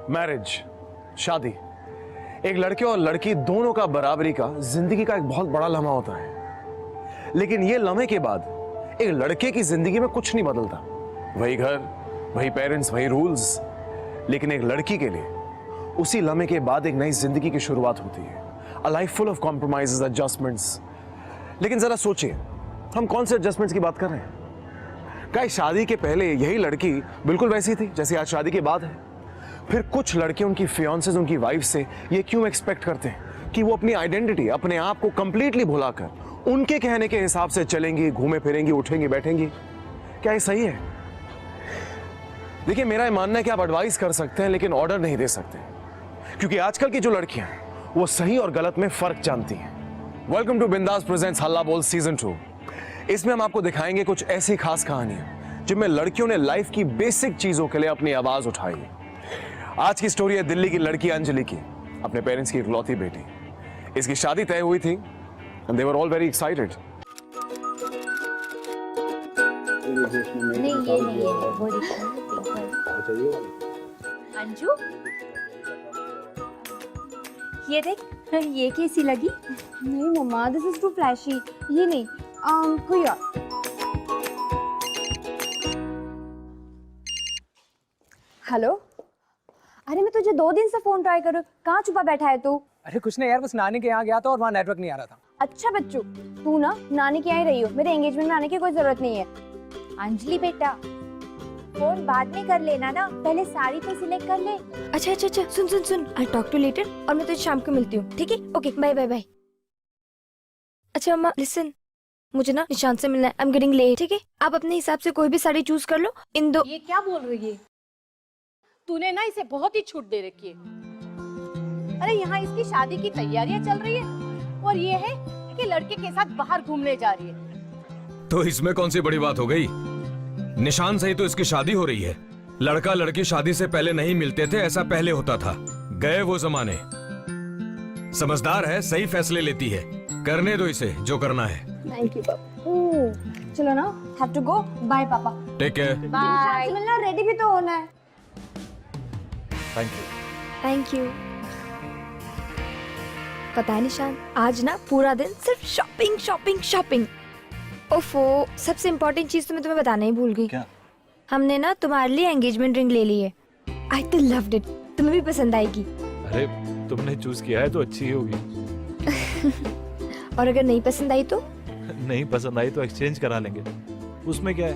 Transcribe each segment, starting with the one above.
Marriage, शादी, एक लड़के और लड़की दोनों का बराबरी का जिंदगी का एक बहुत बड़ा लम्हा होता है। लेकिन ये लम्हे के बाद एक लड़के की जिंदगी में कुछ नहीं बदलता। वही घर, वही पेरेंट्स, वही रूल्स। लेकिन एक लड़की के लिए उसी लम्हे के बाद एक नई जिंदगी की शुरुआत होती है। A life full of compromises, adjustments. लेकिन जरा सोचिए, हम कौन से एडजस्टमेंट्स की बात कर रहे हैं? क्या शादी के पहले यही लड़की बिल्कुल वैसी थी जैसे आज शादी के बाद है? फिर कुछ लड़के उनकी फियांसेस, उनकी वाइफ से ये क्यों एक्सपेक्ट करते हैं कि वो अपनी आइडेंटिटी, अपने आप को कंप्लीटली भुलाकर उनके कहने के हिसाब से चलेंगी, घूमे फिरेंगी, उठेंगी, बैठेंगी? क्या ये सही है? देखिए, मेरा मानना है कि आप एडवाइस कर सकते हैं लेकिन ऑर्डर नहीं दे सकते, क्योंकि आजकल की जो लड़कियां हैं वो सही और गलत में फर्क जानती हैं। वेलकम टू बिंदास प्रेजेंट्स हल्ला बोल सीजन 2। इसमें हम आपको दिखाएंगे कुछ ऐसी खास कहानियां जिनमें लड़कियों ने लाइफ की बेसिक चीजों के लिए अपनी आवाज उठाई। आज की स्टोरी है दिल्ली की लड़की अंजलि की, अपने पेरेंट्स की इकलौती बेटी। इसकी शादी तय हुई थी and they were all very excited. नहीं, ये नहीं है वो अंजू, ये देख, ये कैसी लगी? नहीं मम्मा, दिस इज टू फ्लैशी। ये नहीं, कोई और। हेलो, अरे मैं तुझे 2 दिन से फोन ट्राई कर रही हूँ, कहाँ छुपा बैठा है तू? अरे कुछ नहीं यार, बस नानी के यहाँ गया था और वहाँ नेटवर्क नहीं आ रहा था। अच्छा बच्चू, तू ना नानी के यहाँ ही रही हो, मेरे एंगेजमेंट में आने की कोई जरूरत नहीं है। अंजलि बेटा, फोन बाद में कर लेना ना, पहले साड़ी तो सिलेक्ट कर ले। अच्छा अच्छा अच्छा, सुन सुन सुन, आई टॉक टू लेटर, और मैं तुझे शाम को मिलती हूँ, ठीक है? Okay, bye bye bye. अच्छा मम्मा लिसन, मुझे ना निशान से मिलना है, आई एम गेटिंग लेट, ठीक है? आप अपने हिसाब से कोई भी साड़ी चूज कर लो। इन दो। ये क्या बोल रही है? तूने ना इसे बहुत ही छूट दे रखी है। अरे यहाँ इसकी शादी की तैयारियां चल रही है और ये है कि लड़के के साथ बाहर घूमने जा रही है। तो इसमें कौन सी बड़ी बात हो गई? निशान से ही तो इसकी शादी हो रही है। लड़का लड़की शादी से पहले नहीं मिलते थे, ऐसा पहले होता था। गए वो जमाने। समझदार है, सही फैसले लेती है। करने दो इसे जो करना है। थैंक यू पापा। चलो ना, हैव टू गो, बाय पापा। Take care. बाय। मिलना, रेडी भी तो होना है। Thank you. Thank you. पता है निशान, आज ना पूरा दिन सिर्फ शॉपिंग शॉपिंग शॉपिंग। ओफो, सबसे इम्पोर्टेंट चीज तो मैं तुम्हें बताना ही भूल गई। क्या? हमने ना तुम्हारे लिए एंगेजमेंट रिंग ले ली है। आई तो लव्ड इट, तुम्हें भी पसंद आएगी। अरे तुमने चूज किया है तो अच्छी ही होगी। और अगर नहीं पसंद आई तो? नहीं पसंद आई तो एक्सचेंज करा लेंगे, उसमें क्या है।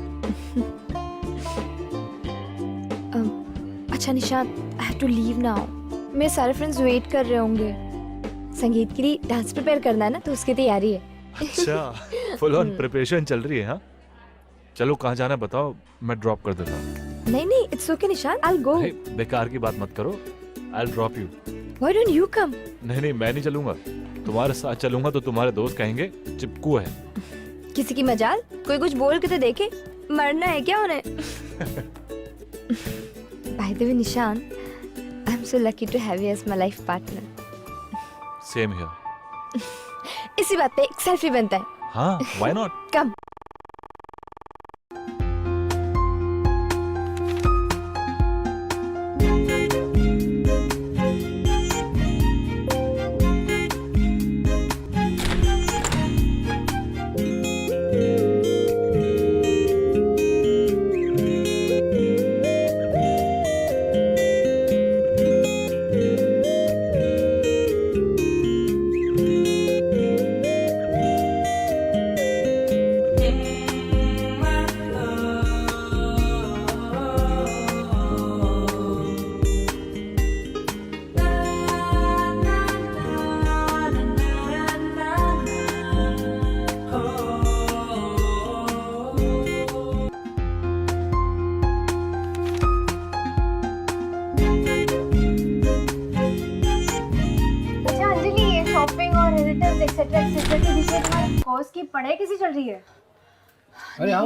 अच्छा Nishan, I have to leave now. मेरे सारे फ्रेंड्स वेट कर रहे होंगे। संगीत के लिए डांस प्रिपेयर करना है ना, तो उसकी तैयारी है। अच्छा, फुल ऑन प्रिपरेशन चल रही है। हाँ चलो, कहाँ जाना बताओ, मैं ड्रॉप कर देता हूँ। नहीं नहीं, इट्स ओके निशान, आई विल गो। बेकार की बात मत करो, I will drop you. Why don't you come? नहीं नहीं, मैं नहीं चलूंगा। तुम्हारे साथ चलूंगा तो तुम्हारे दोस्त कहेंगे चिपकू है। किसी की मजाल? कोई कुछ बोल के तो देखे, मरना है क्या उन्हें? Bye the way Nishan, I am so lucky to have you as my life partner. Same here. इसी बात पे एक सेल्फी बनता है। हाँ, व्हाई नॉट? कम। कोर्स की पढ़ाई कैसी चल रही है? अरे हाँ,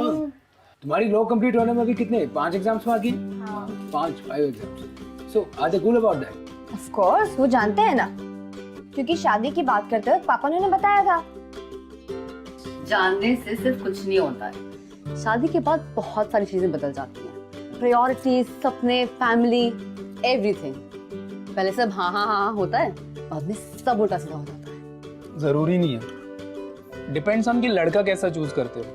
तुम्हारी लॉ कंप्लीट होने में अभी कितने 5 एग्जाम्स बाकी? हाँ। 5 exams. So are they cool about that? Of course, वो जानते हैं ना, क्योंकि शादी की बात करते वक्त पापा ने उन्हें बताया था। जानने से सिर्फ कुछ नहीं होता है, शादी के बाद बहुत सारी चीजें बदल जाती हैं। प्रायोरिटीज, सपने, फैमिली, एवरीथिंग। पहले सब हाँ हाँ हाँ होता है, बाद में सब उल्टा सीधा हो जाता है। जरूरी नहीं है, डिपेंड्स ऑन कि लड़का कैसा चूज करते हो।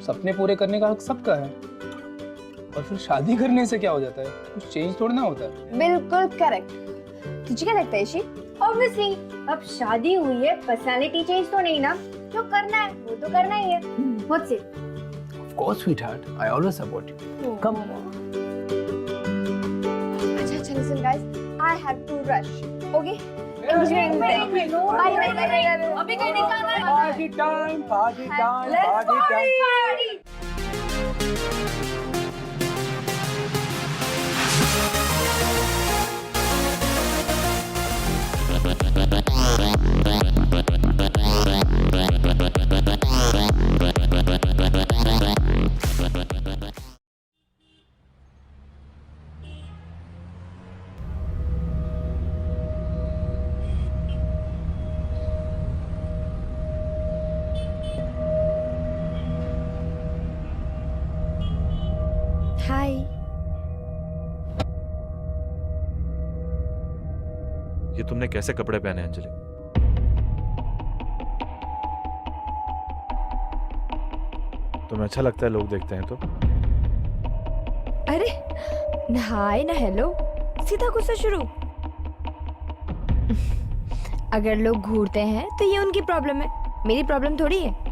सपने पूरे करने का हक सबका है, और फिर शादी करने से क्या हो जाता है, कुछ चेंज थोड़ा ना होता है। बिल्कुल करेक्ट। तुझे क्या लगता है शी? ऑब्वियसली अब शादी हुई है, पर्सनालिटी चेंज तो नहीं ना, जो करना है वो तो करना ही है। What's it? Of course, sweetheart. I always support you. Come. अच्छा listen guys, I have to rush. Okay? Bye. अभी कहीं नहीं जाना है। Party time, party time, Let's party time. party. हाय। ये तुमने कैसे कपड़े पहने अंजलि? तुम्हें अच्छा लगता है लोग देखते हैं तो? अरे ना हाय ना हेलो, सीधा गुस्सा शुरू। अगर लोग घूरते हैं तो ये उनकी प्रॉब्लम है, मेरी प्रॉब्लम थोड़ी है।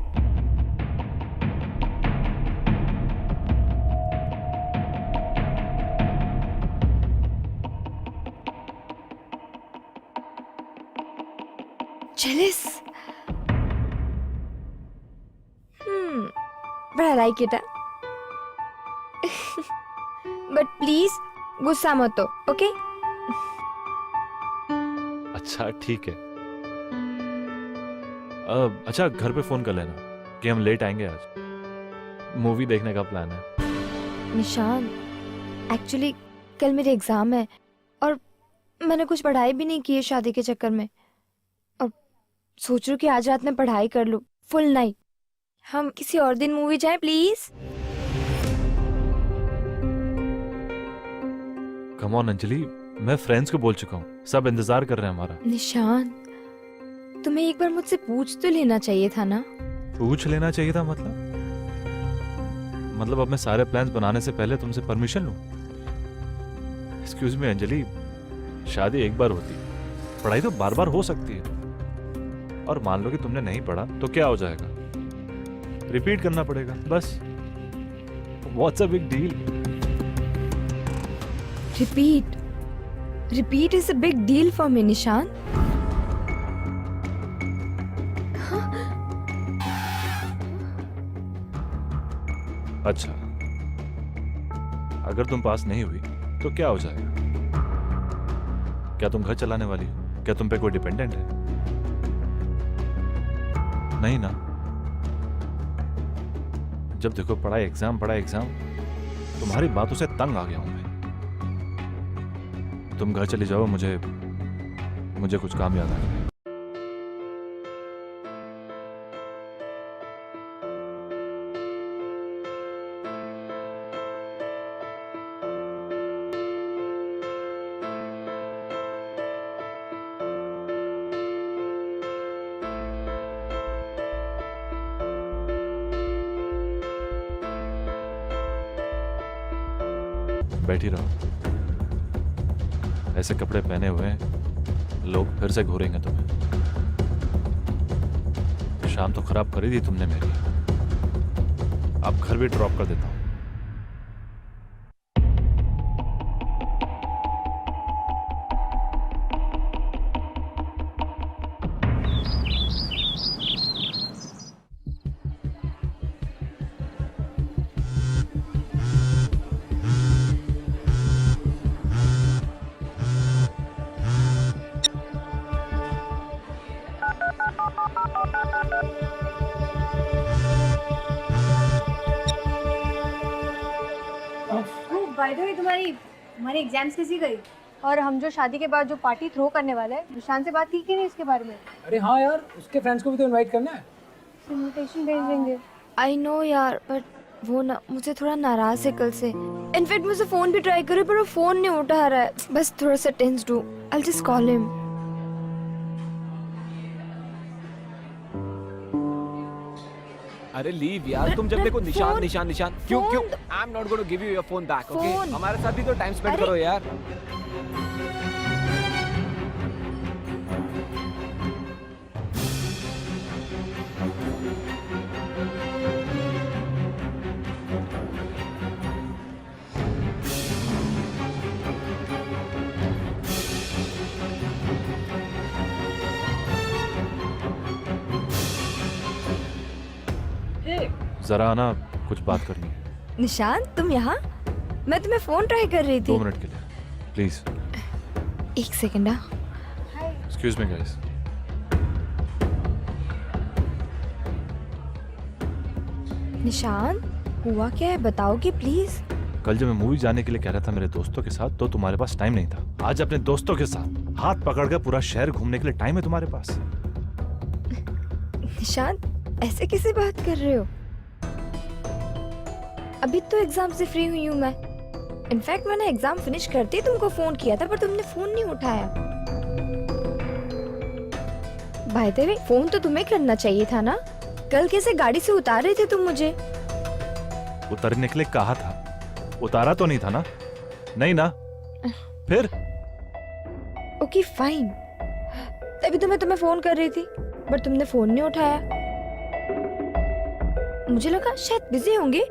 Jealous? But I like it. But please, गुस्सा मत हो, okay? अच्छा ठीक है। अच्छा घर पे फोन कर लेना कि हम लेट आएंगे आज। मूवी देखने का प्लान है। निशान, एक्चुअली कल मेरे एग्जाम है और मैंने कुछ पढ़ाई भी नहीं की है शादी के चक्कर में, और सोच रही हूँ कि आज रात में पढ़ाई कर लूँ फुल नाइट। हम किसी और दिन मूवी जाएं प्लीज। कम ऑन अंजलि, मैं फ्रेंड्स को बोल चुका हूँ, सब इंतजार कर रहे हैं हमारा। निशान, तुम्हें एक बार मुझसे पूछ तो लेना चाहिए था ना। पूछ लेना चाहिए था मतलब अब मैं सारे प्लान्स बनाने से पहले तुमसे परमिशन लूं? एक्सक्यूज मी अंजलि, शादी एक बार होती है, पढ़ाई तो बार बार हो सकती है। और मान लो कि तुमने नहीं पढ़ा तो क्या हो जाएगा, रिपीट करना पड़ेगा बस। What's a big deal. Repeat is a big deal for me निशान। अच्छा, अगर तुम पास नहीं हुई तो क्या हो जाएगा? क्या तुम घर चलाने वाली हो? क्या तुम पे कोई डिपेंडेंट है? नहीं ना। जब देखो पढ़ाई एग्जाम, तुम्हारी बातों से तंग आ गया हूं मैं। तुम घर चली जाओ, मुझे कुछ काम याद आ गया। बैठी रहो, ऐसे कपड़े पहने हुए लोग फिर से घूरेंगे तुम्हें। शाम तो खराब करी थी तुमने मेरी, अब घर भी ड्रॉप कर देता हूं। बाय द वे तुम्हारी एग्जाम्स कैसी गई? और हम जो शादी के बाद जो पार्टी थ्रो करने वाले हैं, निशान से बात की कि नहीं इसके बारे में? अरे हाँ यार, उसके फ्रेंड्स को भी तो इनवाइट करना है। इनविटेशन भेज देंगे। आई नो यार, बट वो ना मुझे थोड़ा नाराज है कल से। इनफैक्ट मुझे फोन भी ट्राई करे पर वो फोन नहीं उठा रहा है। बस थोड़ा सा टेंस्ड हूँ। I'll just call him. अरे लीव यार, तुम जब देखो निशान फोन- निशान निशान क्यों क्यों? Phone- I am not going to give you your phone back, okay? Phone. हमारे साथ भी तो टाइम स्पेंड अरे- करो यार। जरा ना कुछ बात करनी है। निशान तुम यहाँ? मैं तुम्हें फोन ट्राई कर रही 2 थी। मिनट के लिए please. 1 second. Excuse me guys. निशान हुआ क्या है बताओगे प्लीज? कल जब मैं मूवी जाने के लिए कह रहा था मेरे दोस्तों के साथ, तो तुम्हारे पास टाइम नहीं था। आज अपने दोस्तों के साथ हाथ पकड़कर पूरा शहर घूमने के लिए टाइम है तुम्हारे पास। निशान ऐसे कैसे बात कर रहे हो? अभी तो एग्जाम से फ्री हुई हूँ मैं। इनफैक्ट मैंने एग्जाम फिनिश करते ही तुमको फोन किया था पर तुमने फोन नहीं उठाया। बाय द वे फोन तो तुम्हें करना चाहिए था ना। कल कैसे गाड़ी से उतार रहे थे तुम मुझे? उतरने के लिए कहा था, उतारा तो नहीं था ना? नहीं ना? फिर ओके फाइन। तभी तो मैं तुम्हें फोन कर रही थी पर तुमने फोन नहीं उठाया। मुझे लगा शायद बिजी होंगे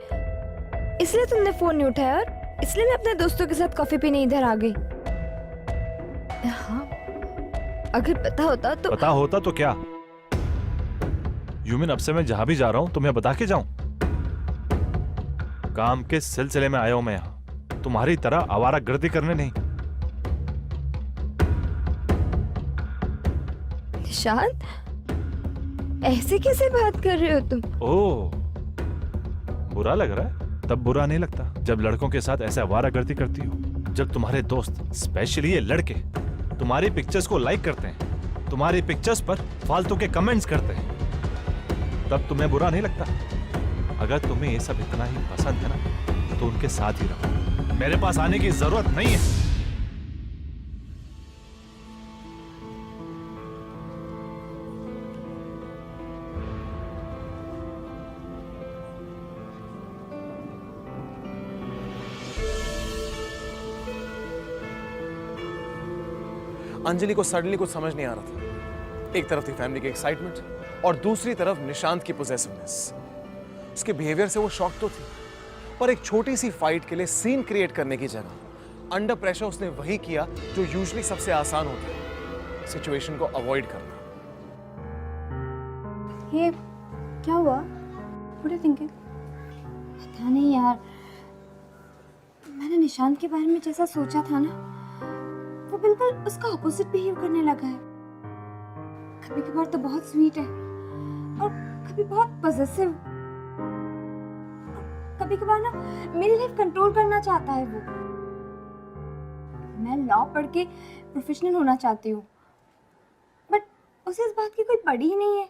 इसलिए तुमने फोन नहीं उठाया और इसलिए मैं अपने दोस्तों के साथ कॉफी पीने इधर आ गई। हाँ, अगर पता होता तो। पता होता तो क्या? यूमिन अब से मैं जहां भी जा रहा हूं तुम्हें बता के जाऊं? काम के सिलसिले में आया हूं मैं यहां, तुम्हारी तरह आवारागर्दी करने नहीं। निशांत ऐसे कैसे बात कर रहे हो तुम? ओह, बुरा लग रहा है? तब बुरा नहीं लगता जब लड़कों के साथ ऐसे आवारागर्दी करती हो। जब तुम्हारे दोस्त, स्पेशली ये लड़के, तुम्हारी पिक्चर्स को लाइक करते हैं, तुम्हारी पिक्चर्स पर फालतू के कमेंट्स करते हैं, तब तुम्हें बुरा नहीं लगता? अगर तुम्हें ये सब इतना ही पसंद है ना तो उनके साथ ही रहो, मेरे पास आने की जरूरत नहीं है। अंजलि को सडनली कुछ समझ नहीं आ रहा था। एक तरफ थी फैमिली की एक्साइटमेंट और दूसरी तरफ निशांत की पोजेसिवनेस। उसके बिहेवियर से वो शॉक तो थी, पर एक छोटी सी फाइट के लिए सीन क्रिएट करने की जगह अंडर प्रेशर उसने वही किया जो यूजुअली सबसे आसान होता है, सिचुएशन को अवॉइड करना। ये क्या हुआ? What are you thinking? पता नहीं यार, मैंने निशांत के बारे में जैसा सोचा था ना वो बिल्कुल उसका ऑपोजिट बिहेव करने लगा है। कभी कभार तो बहुत स्वीट है और कभी बहुत पॉसेसिव। कभी कभार ना मेरी लाइफ कंट्रोल करना चाहता है वो। मैं लॉ पढ़ के प्रोफेशनल होना चाहती हूँ बट उसे इस बात की कोई पड़ी ही नहीं है।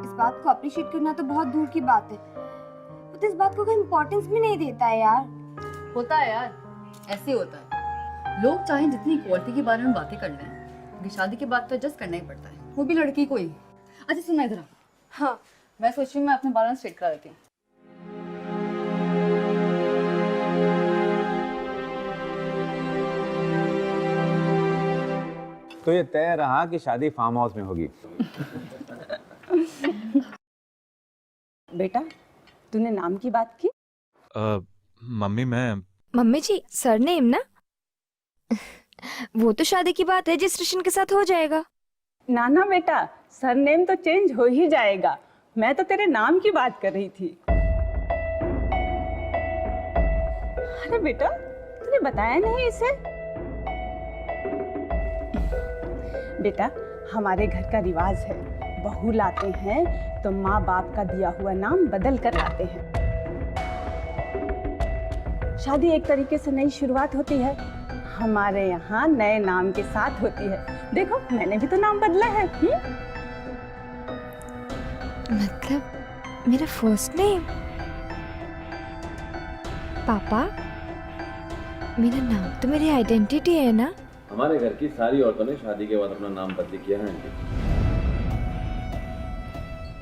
इस बात को अप्रिशिएट करना तो बहुत दूर की बात है, वो तो इस बात को कोई इम्पोर्टेंस भी नहीं देता है यार। होता है यार, ऐसे होता है। लोग चाहे जितनी इक्वालिटी के बारे में बातें कर लें, लेकिन शादी के बाद तो एडजस्ट करना ही पड़ता है, वो भी लड़की को ही। अच्छा सुनना इधर आ। हाँ, मैं सोच रही हूँ मैं अपने बाल स्ट्रेट करा देती हूँ। तो ये तय रहा कि शादी फार्म हाउस में होगी। बेटा, तूने नाम की बात की? मम्मी मम्मी जी सरनेम ना वो तो शादी की बात रजिस्ट्रेशन के साथ हो जाएगा। ना ना बेटा, सरनेम तो चेंज हो ही जाएगा। मैं तो तेरे नाम की बात कर रही थी। अरे बेटा, तूने बताया नहीं इसे? बेटा, हमारे घर का रिवाज है, बहू लाते हैं तो माँ बाप का दिया हुआ नाम बदल कर लाते हैं। शादी एक तरीके से नई शुरुआत होती है। हमारे यहाँ नए नाम के साथ होती है। देखो, मैंने भी तो नाम बदला है। मतलब मेरा फर्स्ट नेम? पापा, मेरा नाम तो मेरी आइडेंटिटी है ना? हमारे घर की सारी औरतों ने शादी के बाद अपना नाम बदली किया है आंटी।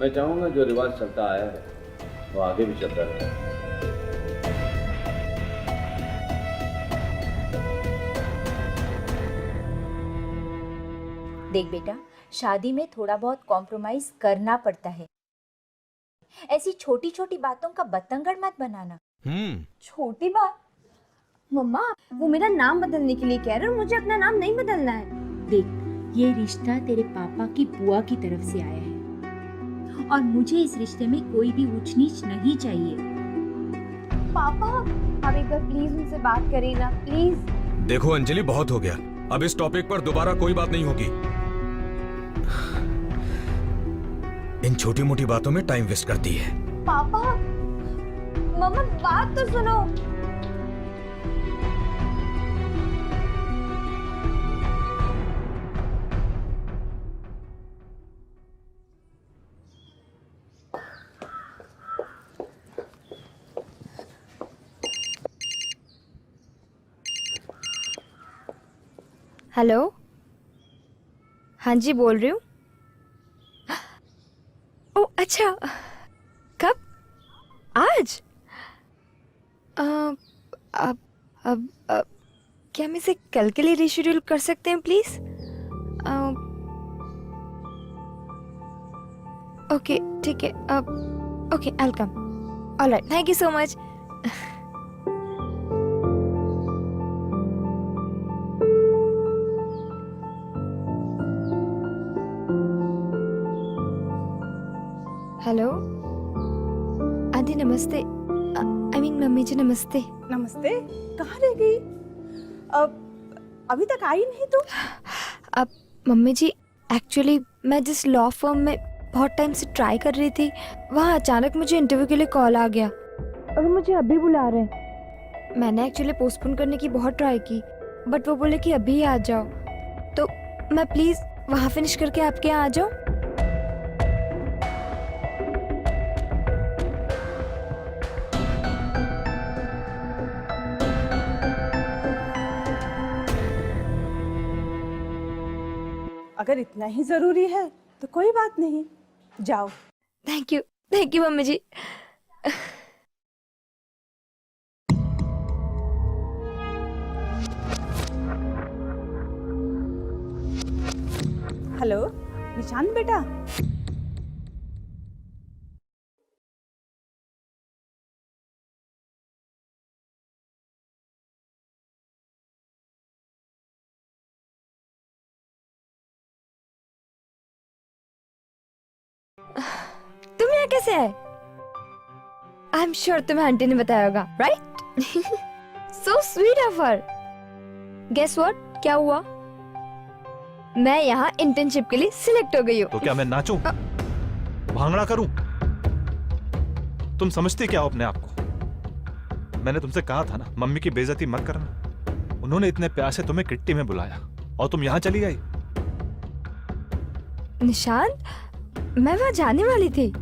मैं चाहूंगा जो रिवाज चलता आया है वो आगे भी चलता रहे। देख बेटा, शादी में थोड़ा बहुत कॉम्प्रोमाइज करना पड़ता है। ऐसी छोटी छोटी बातों का बतंगड़ मत बनाना। छोटी बात? मम्मा, वो मेरा नाम बदलने के लिए कह रहे हैं और मुझे अपना नाम नहीं बदलना है। देख, ये रिश्ता तेरे पापा की बुआ की तरफ से आया है और मुझे इस रिश्ते में कोई भी ऊंच नीच नहीं चाहिए। पापा, आप एक बार प्लीज उनसे बात करिए ना, प्लीज। देखो अंजलि, बहुत हो गया। अब इस टॉपिक पर दोबारा कोई बात नहीं होगी। इन छोटी मोटी बातों में टाइम वेस्ट करती है। पापा, मम्मा बात तो सुनो। हेलो, हाँ जी बोल रही हूँ। ओ अच्छा, कब? आज? अब क्या हम इसे कल के लिए रीशेड्यूल कर सकते हैं प्लीज? ओके ठीक है, okay I will come. Alright, thank you so much. Hello aunty, नमस्ते। आई मीन मम्मी जी, नमस्ते। नमस्ते। कहाँ रह गई? अभी तक आई नहीं तुम? अब मम्मी जी, एक्चुअली मैं जिस लॉ फर्म में बहुत टाइम से ट्राई कर रही थी, वहाँ अचानक मुझे इंटरव्यू के लिए कॉल आ गया और मुझे अभी बुला रहे हैं। मैंने एक्चुअली पोस्टपोन करने की बहुत ट्राई की, बट वो बोले कि अभी आ जाओ। तो मैं प्लीज़ वहाँ फिनिश करके आपके यहाँ आ जाऊँ। अगर इतना ही जरूरी है तो कोई बात नहीं, जाओ। Thank you mummy ji. Hello Nishant बेटा। तुम यहाँ कैसे आए? आई एम श्योर तुम्हें आंटी ने बताया होगा, right? So sweet of her. Guess what, क्या हुआ? मैं यहाँ इंटर्नशिप के लिए सिलेक्ट हो गई हूँ। तो क्या मैं नाचूं? भांगड़ा करूं? तुम समझते क्या हो अपने आप को? मैंने तुमसे कहा था ना, मम्मी की बेइज्जती मत करना। उन्होंने इतने प्यार से तुम्हें किट्टी में बुलाया और तुम यहाँ चली आई। निशांत, मैं वहाँ जाने वाली थी।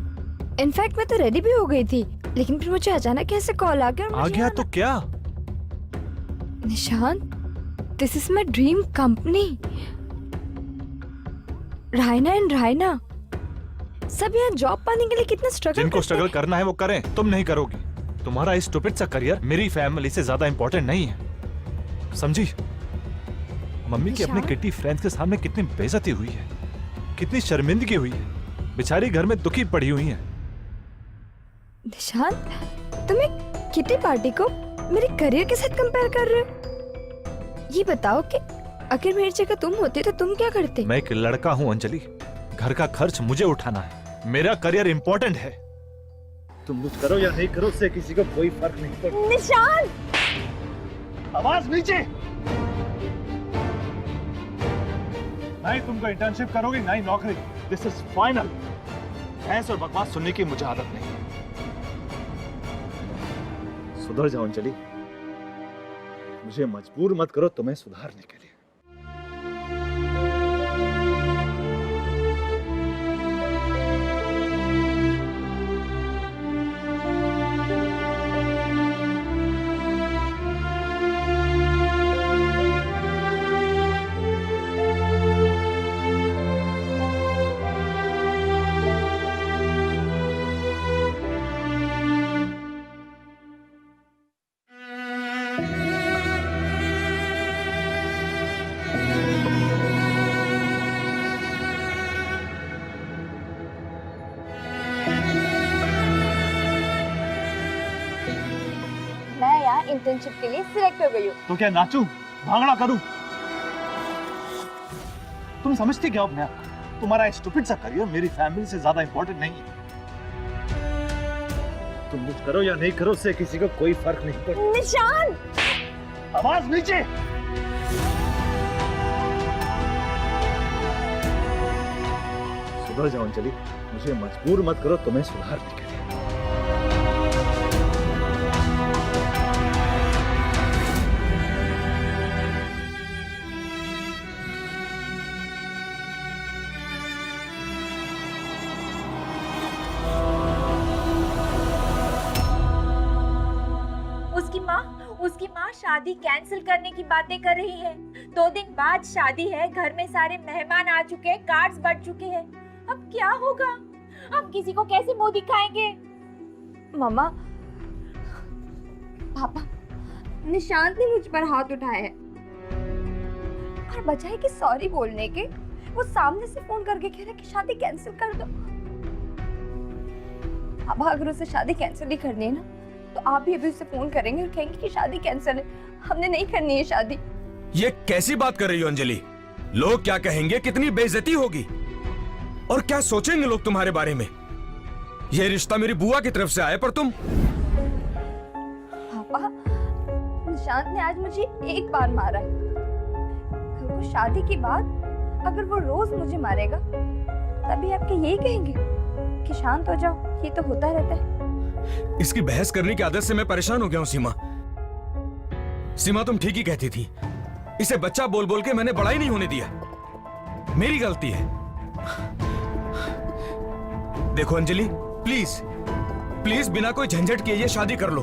इनफैक्ट मैं तो रेडी भी हो गई थी, लेकिन फिर मुझे अचानक ऐसे कॉल आ गया। आ गया तो क्या? Nishant, this is my dream company, Raina and Raina. सब यहाँ जॉब पाने के लिए कितना स्ट्रगल जिनको स्ट्रगल करना है वो करें, तुम नहीं करोगी। तुम्हारा इस स्टूपिड सा करियर मेरी फैमिली से ज्यादा इंपॉर्टेंट नहीं है, समझी? मम्मी की अपने किट्टी फ्रेंड्स के सामने कितनी बेइज्जती हुई है, कितनी शर्मिंदगी हुई है। बेचारी घर में दुखी पड़ी हुई है। निशांत, तुम एक किटी पार्टी को मेरे करियर के साथ कंपेयर कर रहे हो? ये बताओ कि अगर मेरी जगह तुम होते तो तुम क्या करते? मैं एक लड़का हूँ अंजलि, घर का खर्च मुझे उठाना है, मेरा करियर इंपॉर्टेंट है। तुम कुछ करो या नहीं करो, उससे किसी को कोई फर्क नहीं पड़ता। निशांत, आवाज नीचे। नहीं तुमको इंटर्नशिप करोगी, नहीं नौकरी। This is final. भैंस और बकवास सुनने की मुझे आदत नहीं। सुधर जाओ अंजलि, मुझे मजबूर मत करो तुम्हें सुधारने के लिए। मैं यहाँ इंटर्नशिप के लिए सिलेक्ट हो गई हूँ। तो क्या नाचूं, भांगड़ा करूं? तुम समझती क्या हो अपने आप को? तुम्हारा स्टूपिड सा करियर मेरी फैमिली से ज्यादा इंपॉर्टेंट नहीं है। तुम कुछ करो या नहीं करो, उससे किसी को कोई फर्क नहीं पड़ता। निशान! आवाज नीचे। सुधर जाओ अंजलि, मुझे मजबूर मत करो तुम्हें सुधारने के लिए। उसकी माँ शादी कैंसिल करने की बातें कर रही है। 2 दिन बाद शादी है, घर में सारे मेहमान आ चुके हैं, कार्ड्स बढ़ चुके हैं। अब क्या होगा? हम किसी को कैसे मुंह दिखाएंगे? मम्मा, पापा, निशांत ने मुझ पर हाथ उठाया है और बजाय कि सॉरी बोलने के वो सामने से फोन करके कह रहा है कि शादी कैंसिल कर दो। अब अगर उसे शादी कैंसिल ही करनी है ना, तो आप भी अभी उसे फोन करेंगे और कहेंगे कि शादी कैंसिल है, हमने नहीं करनी है शादी। ये कैसी बात कर रही हो अंजलि? लोग क्या कहेंगे, कितनी बेइज्जती होगी, और क्या सोचेंगे लोग तुम्हारे बारे में? ये रिश्ता मेरी बुआ की तरफ से आया, पर तुम। पापा, निशांत ने आज मुझे एक बार मारा है। कल को शादी के बाद अगर वो रोज मुझे मारेगा, तभी आप यही कहेंगे कि शांत हो जाओ, ये तो होता रहता है। इसकी बहस करने की आदत से मैं परेशान हो गया हूं सीमा। सीमा, तुम ठीक ही कहती थी। इसे बच्चा बोल बोल के मैंने बड़ा ही नहीं होने दिया। मेरी गलती है। देखो अंजलि, प्लीज प्लीज बिना कोई झंझट किए ये शादी कर लो।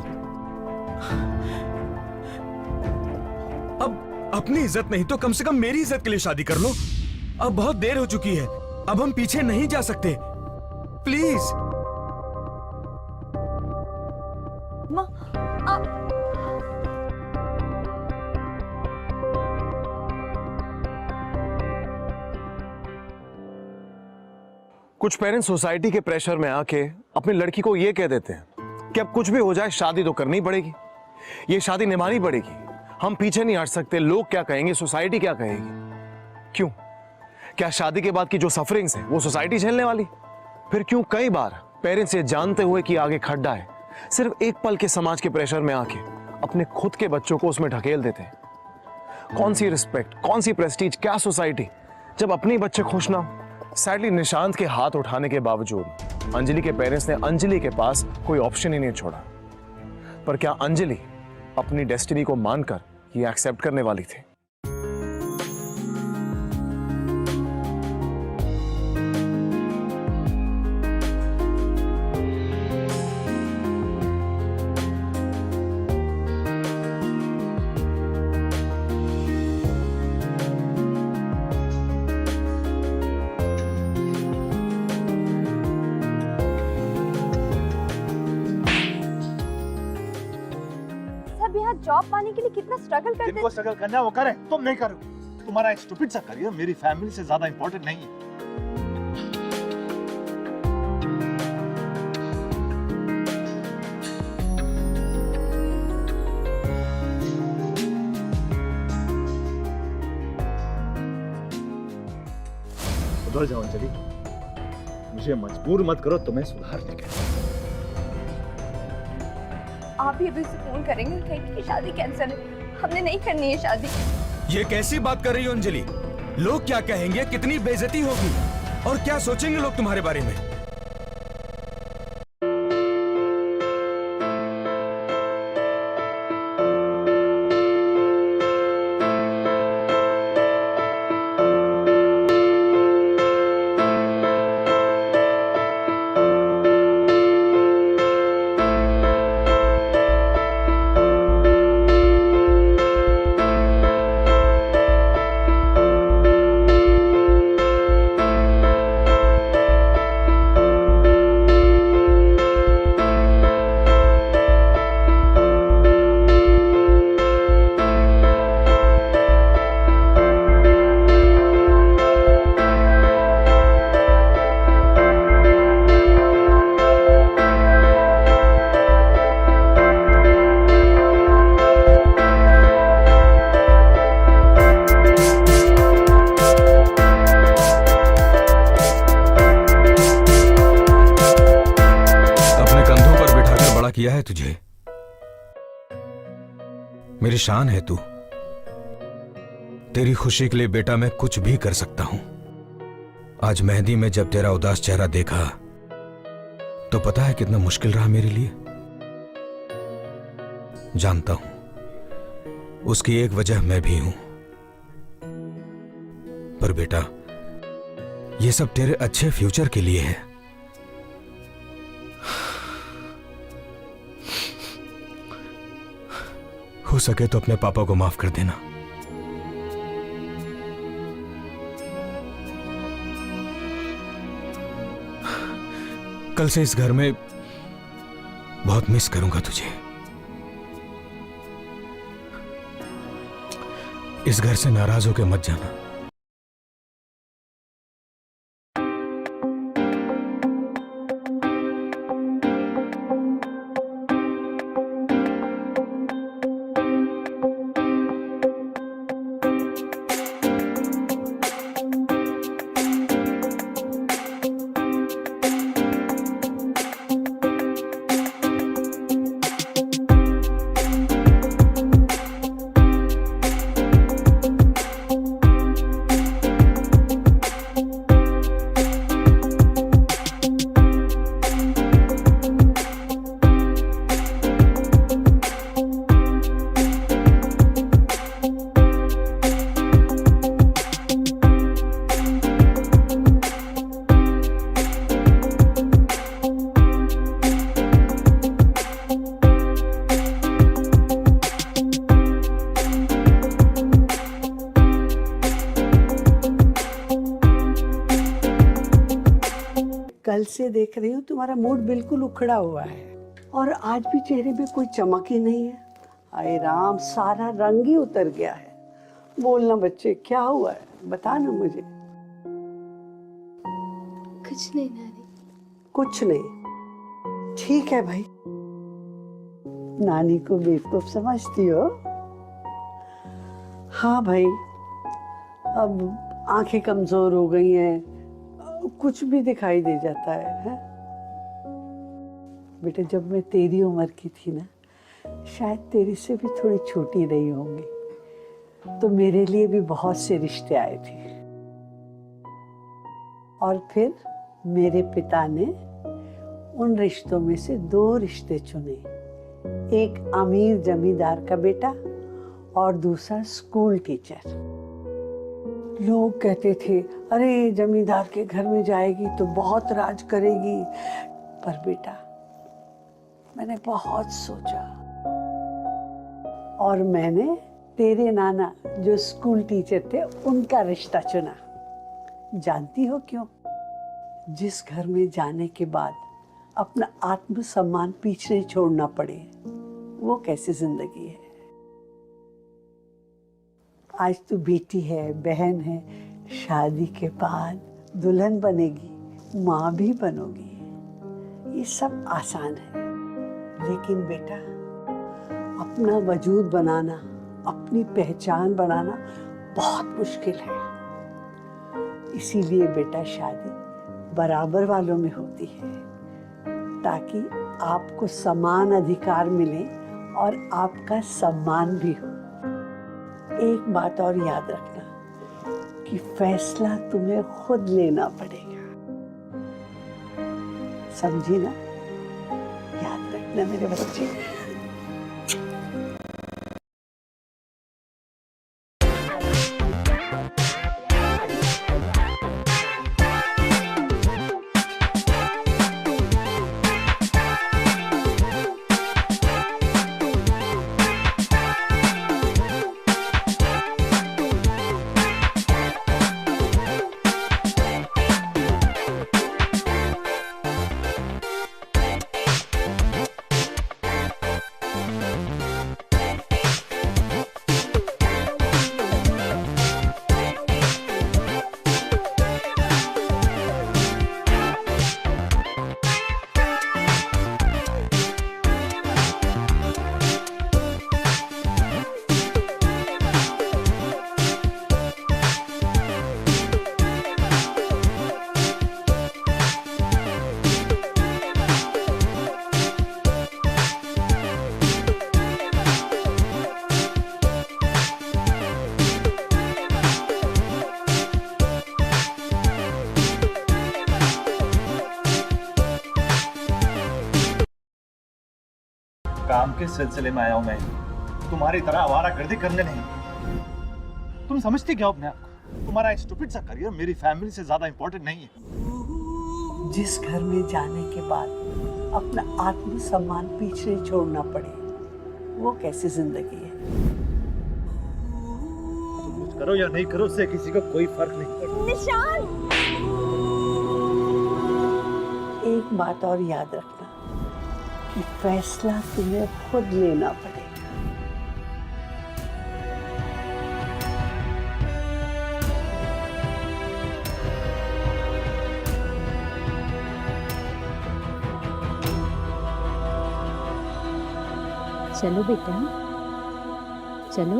अब अपनी इज्जत नहीं तो कम से कम मेरी इज्जत के लिए शादी कर लो। अब बहुत देर हो चुकी है, अब हम पीछे नहीं जा सकते। प्लीज। कुछ पेरेंट्स सोसाइटी के प्रेशर में आके अपनी लड़की को ये कह देते हैं कि अब कुछ भी हो जाए शादी तो करनी पड़ेगी, ये शादी निभानी पड़ेगी, हम पीछे नहीं हट सकते, लोग क्या कहेंगे, सोसाइटी क्या कहेगी। क्यों? क्या शादी के बाद की जो सफरिंग्स है वो सोसाइटी झेलने वाली? फिर क्यों कई बार पेरेंट्स ये जानते हुए कि आगे खड्डा है, सिर्फ एक पल के समाज के प्रेशर में आके अपने खुद के बच्चों को उसमें ढकेल देते हैं? कौन सी रिस्पेक्ट, कौन सी प्रेस्टीज, क्या सोसाइटी, जब अपने बच्चे खुश ना हो। सैडली निशांत के हाथ उठाने के बावजूद अंजलि के पेरेंट्स ने अंजलि के पास कोई ऑप्शन ही नहीं छोड़ा। पर क्या अंजलि अपनी डेस्टिनी को मानकर ये एक्सेप्ट करने वाली थी? जॉब पाने के लिए कितना स्ट्रगल करते हैं। जिनको स्ट्रगल करना है वो करें, तुम नहीं करो। तुम्हारा स्टूपिड सा करियर मेरी फैमिली से ज्यादा इंपॉर्टेंट नहीं है। सुधर जाओ अंजलि, मुझे मजबूर मत करो तुम्हें सुधारने के लिए। आप भी अभी उसे फोन करेंगे और कहेंगे कि शादी कैंसिल है, हमने नहीं करनी है शादी। ये कैसी बात कर रही हो अंजलि? लोग क्या कहेंगे, कितनी बेइज्जती होगी, और क्या सोचेंगे लोग तुम्हारे बारे में? निशान है तू। तेरी खुशी के लिए बेटा मैं कुछ भी कर सकता हूं। आज मेहंदी में जब तेरा उदास चेहरा देखा तो पता है कितना मुश्किल रहा मेरे लिए। जानता हूं उसकी एक वजह मैं भी हूं, पर बेटा ये सब तेरे अच्छे फ्यूचर के लिए है। हो सके तो अपने पापा को माफ कर देना। कल से इस घर में बहुत मिस करूंगा तुझे। इस घर से नाराज होकर मत जाना। कल से देख रही हूँ तुम्हारा मूड बिल्कुल उखड़ा हुआ है और आज भी चेहरे पे कोई चमक ही नहीं है। हाय राम, सारा रंग ही उतर गया है। बोलना बच्चे, क्या हुआ है, बताना मुझे। कुछ नहीं नानी। कुछ नहीं? ठीक है भाई, नानी को बेवकूफ समझती हो? हाँ भाई, अब आंखें कमजोर हो गई हैं, कुछ भी दिखाई दे जाता है? बेटा, जब मैं तेरी उम्र की थी ना, शायद तेरी से भी थोड़ी छोटी रही होंगी, तो मेरे लिए भी बहुत से रिश्ते आए थे। और फिर मेरे पिता ने उन रिश्तों में से 2 रिश्ते चुने, एक अमीर जमींदार का बेटा और दूसरा स्कूल टीचर। लोग कहते थे, अरे जमींदार के घर में जाएगी तो बहुत राज करेगी। पर बेटा, मैंने बहुत सोचा और मैंने तेरे नाना जो स्कूल टीचर थे उनका रिश्ता चुना। जानती हो क्यों? जिस घर में जाने के बाद अपना आत्मसम्मान पीछे छोड़ना पड़े, वो कैसी जिंदगी है। आज तू बेटी है, बहन है, शादी के बाद दुल्हन बनेगी, माँ भी बनोगी। ये सब आसान है, लेकिन बेटा अपना वजूद बनाना, अपनी पहचान बनाना बहुत मुश्किल है। इसीलिए बेटा शादी बराबर वालों में होती है, ताकि आपको समान अधिकार मिले और आपका सम्मान भी हो। एक बात और याद रखना कि फैसला तुम्हें खुद लेना पड़ेगा, समझी ना? याद रखना मेरे बच्चे। के सिलसिले में आया हूं मैं, तुम्हारी तरह आवारागर्दी करने नहीं। तुम समझती क्या हो अपने आप को? तुम्हारा एक स्टूपिड सा करियर मेरी फैमिली से ज्यादा इंपॉर्टेंट नहीं है। जिस घर में जाने के बाद अपना आत्मसम्मान पीछे छोड़ना पड़े, वो कैसी जिंदगी है? तुम कुछ करो या नहीं करो, उससे किसी को कोई फर्क नहीं पड़ता। निशान! एक बात और याद रखना कि फैसला तुम्हें खुद लेना पड़ेगा। चलो बेटा, चलो।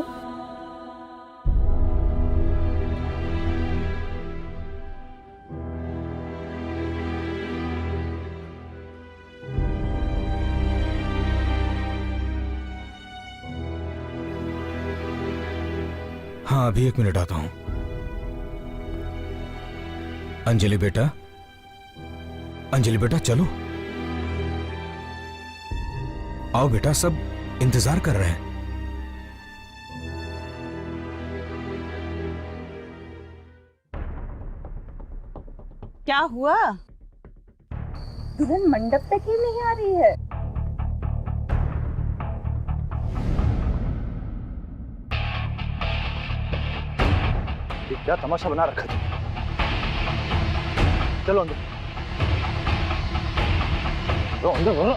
हाँ, अभी 1 मिनट आता हूं। अंजलि बेटा, अंजलि बेटा चलो। आओ बेटा, सब इंतजार कर रहे हैं। क्या हुआ? दुल्हन मंडप पे क्यों नहीं आ रही है? ये क्या तमाशा बना रखा है? चलो अंदर। तो अंदर बोलो।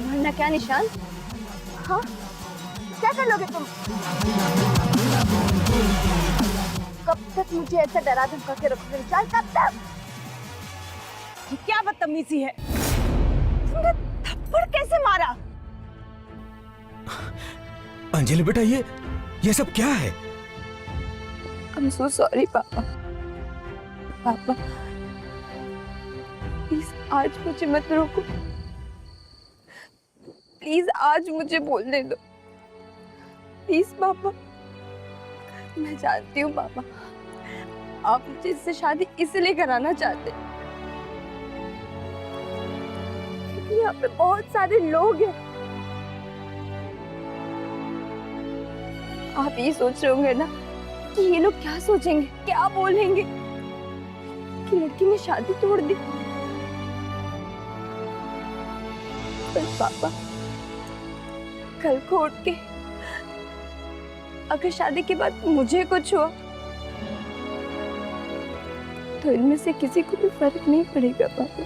वरना क्या निशान? हाँ, क्या कर लोगे तुम? कब तक मुझे ऐसा डरा धमका के रखोगे निशान? कब तक? ये क्या बदतमीजी है? तुमने थप्पड़ कैसे मारा? अंजलि बेटा, ये सब क्या है? I'm so sorry पापा। पापा प्लीज आज मुझे मत रोको, प्लीज आज मुझे बोलने दो, प्लीज पापा। मैं जानती हूँ पापा, आप मुझे इससे शादी इसलिए कराना चाहते हैं क्योंकि यहाँ पे बहुत सारे लोग हैं। आप ये सोच रहे होंगे ना कि ये लोग क्या सोचेंगे, क्या बोलेंगे कि लड़की ने शादी तोड़ दी। पर पापा, कल को उठ के अगर शादी के बाद मुझे कुछ हुआ तो इनमें से किसी को भी फर्क नहीं पड़ेगा पापा।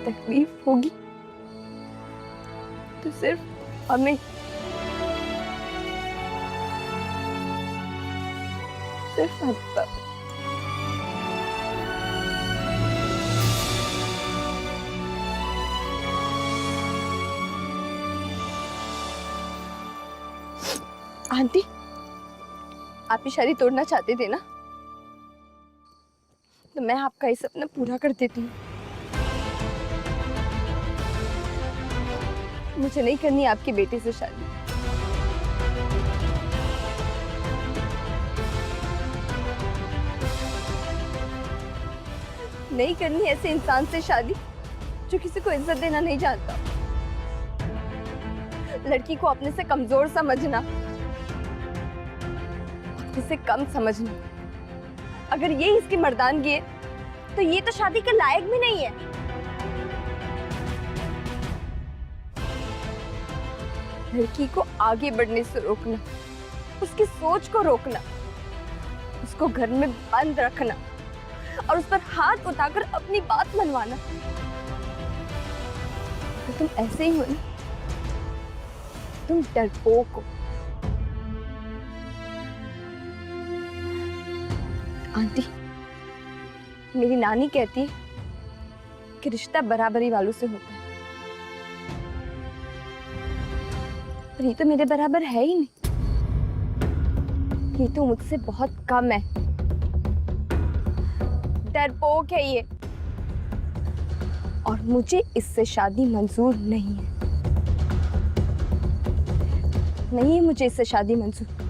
तकलीफ होगी तो सिर्फ हमें, सिर्फ हम पापा। आंटी, आप ये शादी तोड़ना चाहते थे ना, तो मैं आपका ये सपना पूरा कर देती हूँ। मुझे नहीं करनी आपकी बेटी से शादी। नहीं करनी ऐसे इंसान से शादी जो किसी को इज्जत देना नहीं जानता। लड़की को अपने से कमजोर समझना, अपने से कम समझना, अगर ये इसकी मर्दानगी है तो ये तो शादी के लायक भी नहीं है। लड़की को आगे बढ़ने से रोकना, उसकी सोच को रोकना, उसको घर में बंद रखना और उस पर हाथ उठाकर अपनी बात मनवाना, तो तुम ऐसे ही हो ना, तुम डरपोक हो। आंटी, मेरी नानी कहती है कि रिश्ता बराबरी वालों से होता है, पर ये तो मेरे बराबर है ही नहीं। ये तो मुझसे बहुत कम है। डरपोक है ये, और मुझे इससे शादी मंजूर नहीं है। नहीं है मुझे इससे शादी मंजूर।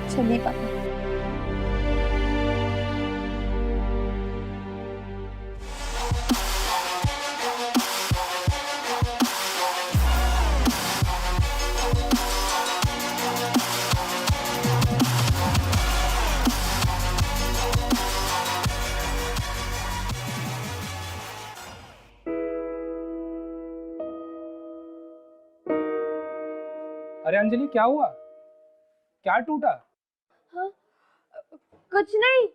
चलिए पापा। अरे अंजलि, क्या हुआ? क्या टूटा? हाँ, कुछ नहीं।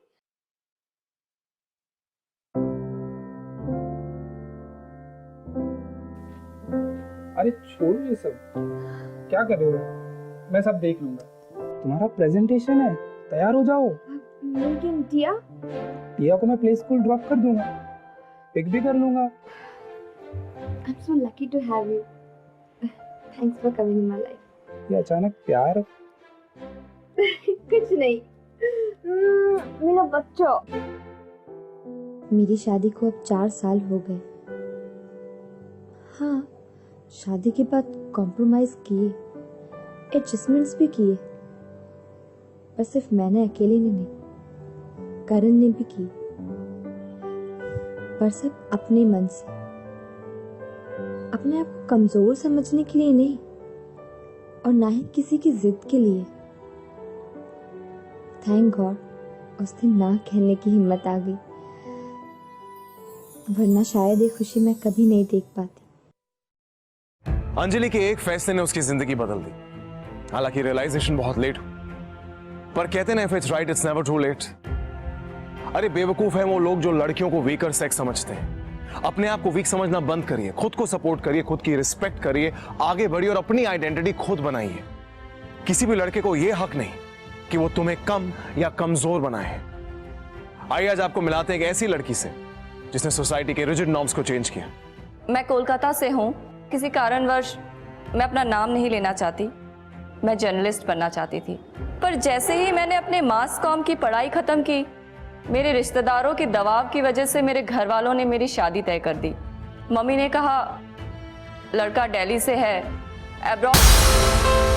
अरे छोड़ो ये सब, क्या कर रहे हो? मैं सब देख लूंगा। तुम्हारा प्रेजेंटेशन है, तैयार हो जाओ। लेकिन टिया? टिया को मैं प्ले स्कूल ड्रॉप कर दूंगा, पिक भी कर लूंगा। I'm so lucky to have you. Thanks for coming in my life. ये अचानक प्यार? कुछ नहीं। मेरा बच्चा। मेरी शादी को अब 4 साल हो गए। हाँ, शादी के बाद कॉम्प्रोमाइज किए, एडजस्टमेंट्स भी किए, पर सिर्फ मैंने अकेले ने नहीं, करण ने भी की, पर सब अपने मन से, अपने आप को कमजोर समझने के लिए नहीं, और ना ही किसी की जिद के लिए। थैंक गॉड उस दिन ना कहने की हिम्मत आ गई, वरना शायद ये खुशी मैं कभी नहीं देख पाती। अंजलि के एक फैसले ने उसकी जिंदगी बदल दी। हालांकि रियलाइजेशन बहुत लेट हुई, पर कहते ना, if it's right it's never too late. अरे बेवकूफ है वो लोग जो लड़कियों को वीकर सेक्स समझते हैं। अपने आप को वीक समझना बंद करिए, खुद को सपोर्ट करिए, खुद की रिस्पेक्ट करिए, आगे बढ़िए और अपनी आइडेंटिटी खुद बनाइए। किसी भी लड़के को यह हक नहीं कि वो तुम्हें कम या कमजोर बनाए। आइए आज आपको मिलाते हैं एक ऐसी लड़की से जिसने सोसाइटी के रिजिड नॉर्म्स को चेंज किया। मैं कोलकाता से हूँ। किसी कारणवश मैं अपना नाम नहीं लेना चाहती। मैं जर्नलिस्ट बनना चाहती थी, पर जैसे ही मैंने अपने मास कॉम की पढ़ाई खत्म की, मेरे रिश्तेदारों के दबाव की वजह से मेरे घर वालों ने मेरी शादी तय कर दी। मम्मी ने कहा लड़का दिल्ली से है, अब्रॉड